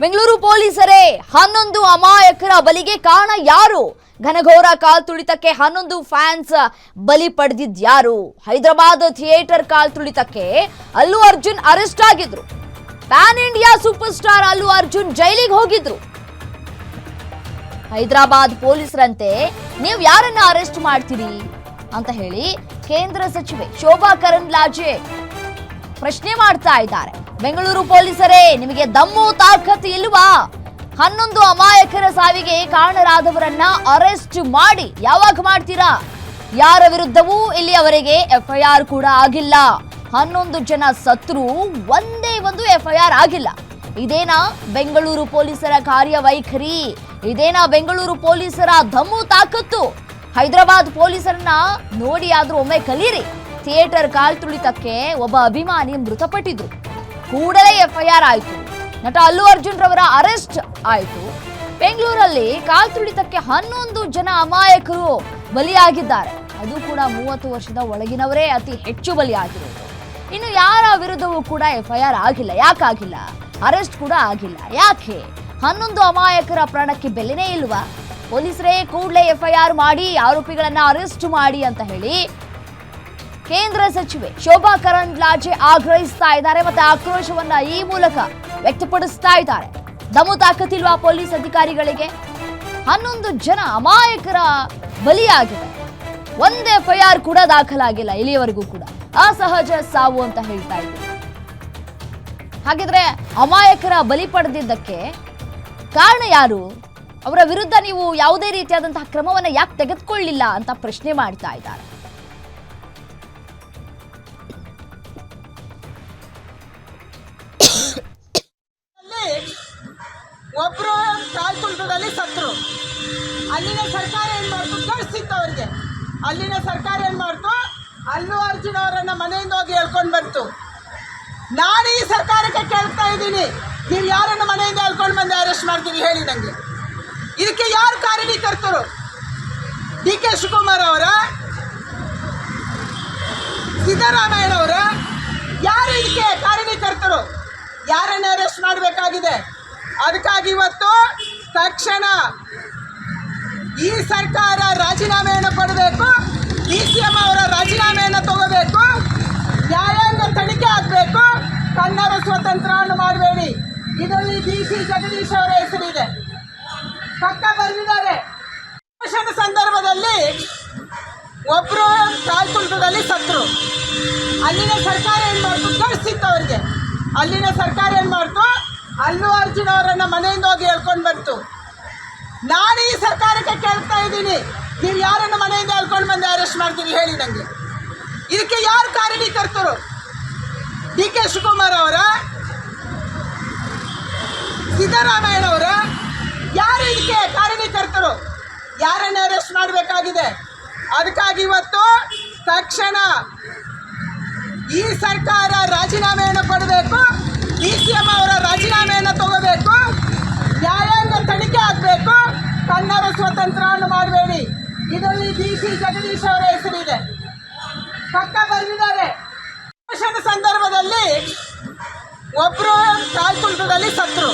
ಬೆಂಗಳೂರು ಪೊಲೀಸರೇ 11 ಅಮಾಯಕರ ಬಲಿಗೆ ಕಾರಣ ಯಾರು? ಘನಘೋರ ಕಾಲ್ ತುಳಿತಕ್ಕೆ 11 ಫ್ಯಾನ್ಸ್ ಬಲಿ ಪಡೆದಿದ್ಯಾರು? ಹೈದರಾಬಾದ್ ಥಿಯೇಟರ್ ಕಾಲ್ ತುಳಿತಕ್ಕೆ ಅಲ್ಲು ಅರ್ಜುನ್ ಅರೆಸ್ಟ್ ಆಗಿದ್ರು. PAN India super star Allu Arjun ಜೈಲಿಗೆ ಹೋಗಿದ್ರು. ಹೈದರಾಬಾದ್ ಪೊಲೀಸರಂತೆ ನೀವು ಯಾರನ್ನ ಅರೆಸ್ಟ್ ಮಾಡ್ತೀರಿ ಅಂತ ಹೇಳಿ ಕೇಂದ್ರ ಸಚಿವೆ ಶೋಭಾ ಕರಂದ್ಲಾಜೆ ಪ್ರಶ್ನೆ ಮಾಡ್ತಾ ಇದ್ದಾರೆ. ಬೆಂಗಳೂರು ಪೊಲೀಸರೇ, ನಿಮಗೆ ದಮ್ಮು ತಾಕತ್ ಇಲ್ವಾ? 11 ಅಮಾಯಕರ ಸಾವಿಗೆ ಕಾರಣರಾದವರನ್ನ ಅರೆಸ್ಟ್ ಮಾಡಿ ಯಾವಾಗ ಮಾಡ್ತೀರಾ? ಯಾರ ವಿರುದ್ಧವೂ ಇಲ್ಲಿಯವರೆಗೆ ಎಫ್ಐಆರ್ ಕೂಡ ಆಗಿಲ್ಲ. 11 ಜನ ಸತ್ರು, ಒಂದೇ ಒಂದು ಎಫ್ಐಆರ್ ಆಗಿಲ್ಲ. ಇದೇನಾ ಬೆಂಗಳೂರು ಪೊಲೀಸರ ಕಾರ್ಯವೈಖರಿ? ಇದೇನಾ ಬೆಂಗಳೂರು ಪೊಲೀಸರ ದಮ್ಮು ತಾಕತ್ತು? ಹೈದರಾಬಾದ್ ಪೊಲೀಸರನ್ನ ನೋಡಿ ಆದ್ರೂ ಒಮ್ಮೆ ಕಲೀರಿ. ಥಿಯೇಟರ್ ಕಾಲ್ ತುಳಿತಕ್ಕೆ ಒಬ್ಬ ಅಭಿಮಾನಿ ಮೃತಪಟ್ಟಿದ್ರು, ಕೂಡಲೇ ಎಫ್ಐಆರ್ ಆಯಿತು. ನಟ ಅಲ್ಲು ಅರ್ಜುನ್ ರವರ ಅರೆಸ್ಟ್ ಆಯಿತು. ಬೆಂಗಳೂರಲ್ಲಿ ಕಾಲ್ ತುಳಿತಕ್ಕೆ 11 ಜನ ಅಮಾಯಕರು ಬಲಿಯಾಗಿದ್ದಾರೆ. ಅದು ಕೂಡ 30 ವರ್ಷದ ಒಳಗಿನವರೇ ಅತಿ ಹೆಚ್ಚು ಬಲಿಯಾಗಿರೋದು. ಇನ್ನು ಯಾರ ವಿರುದ್ಧವೂ ಕೂಡ ಎಫ್ಐಆರ್ ಆಗಿಲ್ಲ. ಯಾಕಾಗಿಲ್ಲ? ಅರೆಸ್ಟ್ ಕೂಡ ಆಗಿಲ್ಲ. ಯಾಕೆ? 11 ಅಮಾಯಕರ ಪ್ರಾಣಕ್ಕೆ ಬೆಲೆನೇ ಇಲ್ವಾ? ಪೊಲೀಸರೇ ಕೂಡಲೇ ಎಫ್ಐಆರ್ ಮಾಡಿ ಆರೋಪಿಗಳನ್ನ ಅರೆಸ್ಟ್ ಮಾಡಿ ಅಂತ ಹೇಳಿ ಕೇಂದ್ರ ಸಚಿವೆ ಶೋಭಾ ಕರಂದ್ಲಾಜೆ ಆಗ್ರಹಿಸ್ತಾ ಇದ್ದಾರೆ. ಮತ್ತೆ ಆಕ್ರೋಶವನ್ನ ಈ ಮೂಲಕ ವ್ಯಕ್ತಪಡಿಸ್ತಾ ಇದ್ದಾರೆ. ದಮ್ಮು ತಾಕತ್ತಿಲ್ವಾ ಪೊಲೀಸ್ ಅಧಿಕಾರಿಗಳಿಗೆ? 11 ಜನ ಅಮಾಯಕರ ಬಲಿಯಾಗಿದೆ, ಒಂದು ಎಫ್ಐಆರ್ ಕೂಡ ದಾಖಲಾಗಿಲ್ಲ ಇಲ್ಲಿಯವರೆಗೂ ಕೂಡ. ಅಸಹಜ ಸಾವು ಅಂತ ಹೇಳ್ತಾ ಇದ್ದಾರೆ. ಹಾಗಿದ್ರೆ ಅಮಾಯಕರ ಬಲಿ ಪಡೆದಿದ್ದಕ್ಕೆ ಕಾರಣ ಯಾರು? ಅವರ ವಿರುದ್ಧ ನೀವು ಯಾವುದೇ ರೀತಿಯಾದಂತಹ ಕ್ರಮವನ್ನ ಯಾಕೆ ತೆಗೆದುಕೊಳ್ಳಿಲ್ಲ ಅಂತ ಪ್ರಶ್ನೆ ಮಾಡ್ತಾ ಇದ್ದಾರೆ. ಒಬ್ರು ಕಾಲ್ ತುಳಿತದಲ್ಲಿ ಸತ್ರು. ಅಲ್ಲಿನ ಸರ್ಕಾರ ಏನ್ ಮಾಡ್ತು? ಕಳಿಸಿತ್ತು ಅವ್ರಿಗೆ. ಅಲ್ಲಿನ ಸರ್ಕಾರ ಏನ್ ಮಾಡ್ತು? ಅಲ್ಲು ಅರ್ಜುನ್ ಅವರನ್ನ ಮನೆಯಿಂದ ಹೋಗಿ ಹೇಳ್ಕೊಂಡು ಬಂತು. ನಾನು ಈ ಸರ್ಕಾರಕ್ಕೆ ಕೇಳ್ತಾ ಇದ್ದೀನಿ, ನೀವು ಯಾರನ್ನ ಮನೆಯಿಂದ ಹೇಳ್ಕೊಂಡು ಬಂದು ಅರೆಸ್ಟ್ ಮಾಡ್ತೀವಿ ಹೇಳಿ ನನಗೆ. ಇದಕ್ಕೆ ಯಾರು ಕಾರಣೀಕರ್ತರು? DK ಶಿವಕುಮಾರ್ ಅವರ, ಸಿದ್ದರಾಮಯ್ಯನವರ? ಯಾರು ಇದಕ್ಕೆ ಕಾರಣೀಕರ್ತರು? ಯಾರನ್ನ ಅರೆಸ್ಟ್ ಮಾಡಬೇಕಾಗಿದೆ? ಅದಕ್ಕಾಗಿ ಇವತ್ತು ತಕ್ಷಣ ಈ ಸರ್ಕಾರ ರಾಜೀನಾಮೆಯನ್ನು ಕೊಡಬೇಕು. DCM ಅವರ ರಾಜೀನಾಮೆಯನ್ನು ತಗೋಬೇಕು. ನ್ಯಾಯಾಂಗ ತನಿಖೆ ಆಗಬೇಕು. ಕನ್ನಡ ಸ್ವತಂತ್ರವನ್ನು ಮಾಡಬೇಡಿ. ಇದರಲ್ಲಿ DC ಜಗದೀಶ್ ಅವರ ಹೆಸರಿದೆ, ಪಕ್ಕ ಬರೆದಿದ್ದಾರೆ. ಸಂದರ್ಭದಲ್ಲಿ ಒಬ್ರು ಕಾಲ್ ತುಳಿತದಲ್ಲಿ ಸತ್ರು. ಅಲ್ಲಿನ ಸರ್ಕಾರ ಏನ್ ಮಾಡ್ತು? ಕಳಿಸಿತ್ತು ಅವ್ರಿಗೆ. ಅಲ್ಲಿನ ಸರ್ಕಾರ ಏನ್ ಮಾಡ್ತು? ಅಲ್ಲು ಅರ್ಜುನ್ ಅವರನ್ನ ಮನೆಯಿಂದ ಹೋಗಿ ಹೇಳ್ಕೊಂಡು ಬಂತು. ನಾನು ಈ ಸರ್ಕಾರಕ್ಕೆ ಕೇಳ್ತಾ ಇದ್ದೀನಿ, ನೀವು ಯಾರನ್ನ ಮನೆಯಿಂದ ಹೇಳ್ಕೊಂಡು ಬಂದು ಅರೆಸ್ಟ್ ಮಾಡ್ತೀವಿ ಹೇಳಿ ನನಗೆ. ಇದಕ್ಕೆ ಯಾರು ಕಾರಣೀಕರ್ತರು? DK ಶಿವಕುಮಾರ್ ಅವರ, ಸಿದ್ದರಾಮಯ್ಯನವರ? ಯಾರು ಇದಕ್ಕೆ ಕಾರಣೀಕರ್ತರು? ಯಾರನ್ನ ಅರೆಸ್ಟ್ ಮಾಡಬೇಕಾಗಿದೆ? ಅದಕ್ಕಾಗಿ ಇವತ್ತು ತಕ್ಷಣ ಈ ಸರ್ಕಾರ ರಾಜೀನಾಮೆಯನ್ನು ಕೊಡಬೇಕು. DCM ಅವರ ರಾಜೀನಾಮೆಯನ್ನು ತಗೋಬೇಕು. ನ್ಯಾಯಾಂಗ ತನಿಖೆ ಆಗಬೇಕು. ಕನ್ನಡ ಸ್ವತಂತ್ರವನ್ನು ಮಾಡಬೇಡಿ. ಇದರಲ್ಲಿ DC ಜಗದೀಶ್ ಅವರ ಹೆಸರಿದೆ, ಪಕ್ಕ ಬರೆದಿದ್ದಾರೆ. ಸಂದರ್ಭದಲ್ಲಿ ಒಬ್ರು ಕಾಲ್ ತುಳಿತದಲ್ಲಿ ಸತ್ರು.